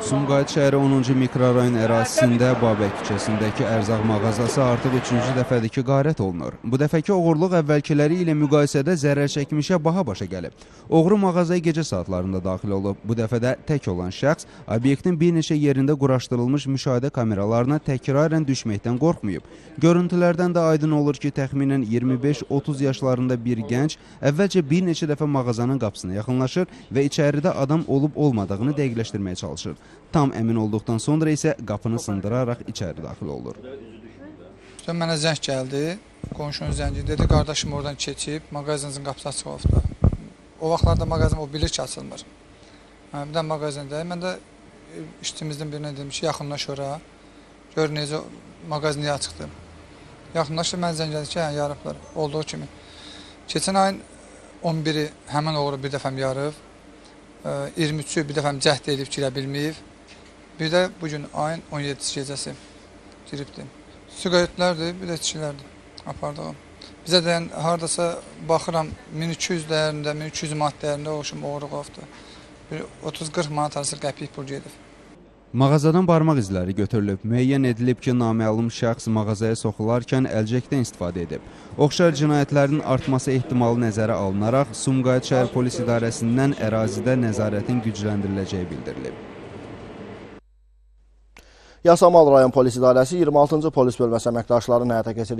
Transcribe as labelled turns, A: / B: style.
A: Sumqayıt şəhəri 10-cu mikrorayon ərazisində Babək küçəsindəki ərzaq mağazası artıq 3-cü dəfədir ki, qarət olunur. Bu dəfəki oğurluq əvvəlkiləri ilə müqayisədə zərər çəkmişə baha başa gəlib. Oğru mağazaya gecə saatlarında daxil olub. Bu dəfədə tək olan şəxs obyektin bir neçə yerində quraşdırılmış müşahidə kameralarına təkrarən düşməkdən qorxmayıb. Görüntülərdən də aydın olur ki, təxminən 25-30 yaşlarında bir gənc əvvəlcə bir neçə dəfə mağazanın qapısına yaxınlaşır və içəridə adam olub-olmadığını dəqiqləşdirməyə çalışır. Tam əmin olduqdan sonra isə qapını sındıraraq içəri daxil olur.
B: Mənə zəng gəldi, qonşunun zəngi dedi, qardaşım oradan keçib, mağazinizin qapısı açıq olubdur. O vaxtlarda mağazin o bilir ki, açılmır. Bir də mağazində, mən də işçimizdən birine dedim ki, yaxınlaş ora, gör necə mağazin niyə açıqdır. Yaxınlaşır, mən zəng gəldi ki, yarıblar, olduğu kimi. Keçən ayın 11-i həmən oğru bir dəfəm yarıb, 23-ü bir dəfəm cəhd edib girə bilməyib. Bir də bugün ayın 17-si gecəsi giribdir. Siqaretlərdir, bir də içkilərdir apardığım. Bizə də haradasa baxıram 1200 dəyərində, 1200 manat dəyərində oxşum oğru qovdur. 30-40 manat arası qəpik pul gedib.
A: Mağazadan barmaq izləri götürülüb. Müəyyən edilib ki, naməlum şəxs mağazaya soxularkən əlcəkdən istifadə edib. Oxşar cinayətlərin artması ehtimalı nəzərə alınaraq Sumqayıt şəhər polis idarəsindən ərazidə nəzarətin gücləndiriləcəyi bildirilib.
C: Yasamal rayon polis idarəsi 26-cı polis bölməsi əməkdaşlarının həyata keçirdiyi